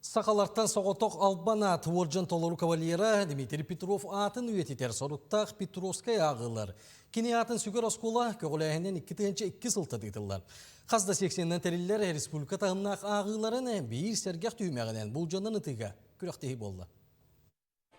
Сақаларттан соғытоқ албана творжан толыру кавалера Дмитрий Петров атын үйететер соруттақ Петровскай ағылар. Кені атын сүгір оскола көгіләйінен 2-2 сылты деділер. Қазда 80-нен тәрелілер республика тағымнақ ағыларын бейір сәргеқ түймәғінен бұл жанын ұтыға күріқтегі болды.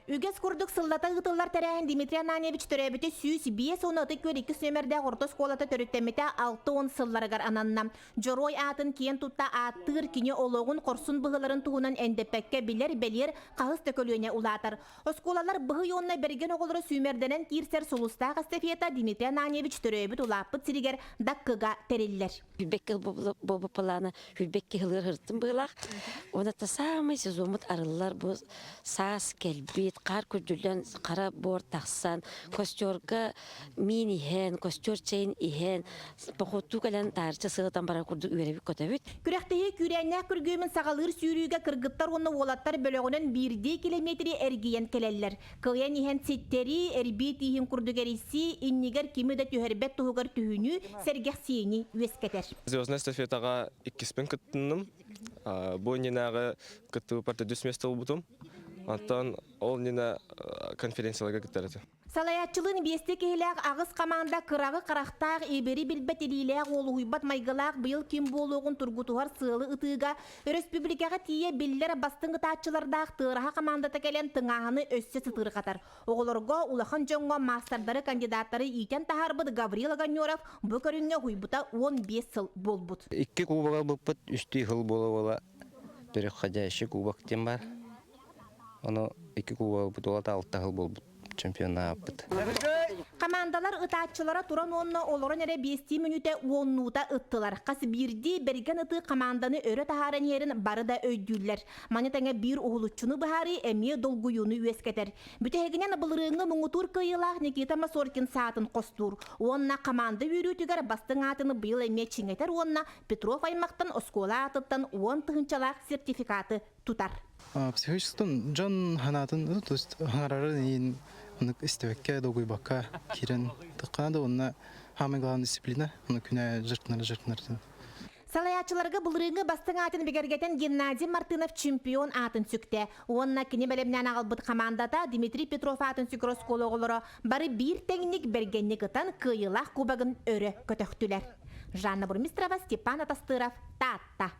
Үгес курдук сыллата ытыллар тәрәһен Дмитрий Ананевич төрәбіті сүйіс 5-10 аты көр 2 сөмерді ғорты сколата төріттеметі 6-10 сылларығар ананна. Жорой атын кен тұтта аттыр кіне олығын қорсын бұғыларын туғынан әндепәкке білер белер қағыз төкөлуіне улатыр. Осколалар бұғы йонна берген оғылары сөмерденен кирсер сұлыстағы стафета Дмитрий Ананевич төрәбіт улаппыт сиригер даққыға тәрелілер. Хүлбекке бобы паланы, хүлбекке хылыр хырттым бұғылақ. Оны та самый сезомыт арылар бұл сас келбет, қар күрділен қара бор тақсан, костерға мин ихен, костер чейн ихен, бұқытту кәлін тарчы сығытан бара күрді үйеребік көтәбіт. Күрәқтегі күрәннәк күргөмін сағалыр сүйрүйге кыргыттар оны олаттар бөлігінен 1 километри әргейен келелер. Кылиян ихен сеттері әрбет ихен күрдігересі иннигер кемі да түйербет тұғығыр түйіні сәргеқ сейіні өскетер. Звездная стафетаға 2 күттінім. Бұл ненағы күтті парты дүс месті ұлбытым. Антон ол нені конференцияларға күттәрді. Салаятчылын бесте кейләк ағыз қаманда қырағы қарақтақ ебері білбет елейләк олы ұйбат майғылақ бұйыл кем болуғын тұргутуғар сылы ұтыға республикаға тие белілер бастың ұтатчылардақ тыраға қамандата келен тыңағыны өссе сытыр қатар. Оғылырға улахан жоңға мастардары кандидаттары итен тахарбыд Гаврила Ганьоров бұл көрінге ұйбыта 15 сыл болбыд. 2 кубаға бұппыт, 3 хыл болы түрі қадайшы кубак тем бар. Оны 2 кубаға бұтолата 6 хыл болбыт. Чемпионна апыт. Командалар ытатчылара туран онна олорон эре 5 минуте 10 нута ыттылар. Касы бирди берген ыты команданы өрө тахаран ерин бары да өйдүллер. Манетеңе бир угулучуну бахари эме долгуюну үескетер. Бүтегинен былырыңы муңутур кыйылах Никита Масоркин саатын костур. Онна команда үйрүтүгөр бастың атыны быйыл эме чиңетер онна Петров аймактан оскола атыттан 10 тыгынчалак сертификаты тутар. Психологический Джон Ханатын, то есть Ханарарин, он истевекке долгуйбака кирен тыкканда онна самая главная дисциплина, он күнә жыртнар. Салаятчыларга булрыңы бастың атын бегергетен Геннадий Мартынов чемпион атын сүкте. Онна кини белемнен агылбыт командата Дмитрий Петров атын сүкрос кологолора бары бир теңник бергенник ытан кыйылах кубагын өрө көтөктүлер. Жанна Бурмистрова, Степан Атастыров, Татта.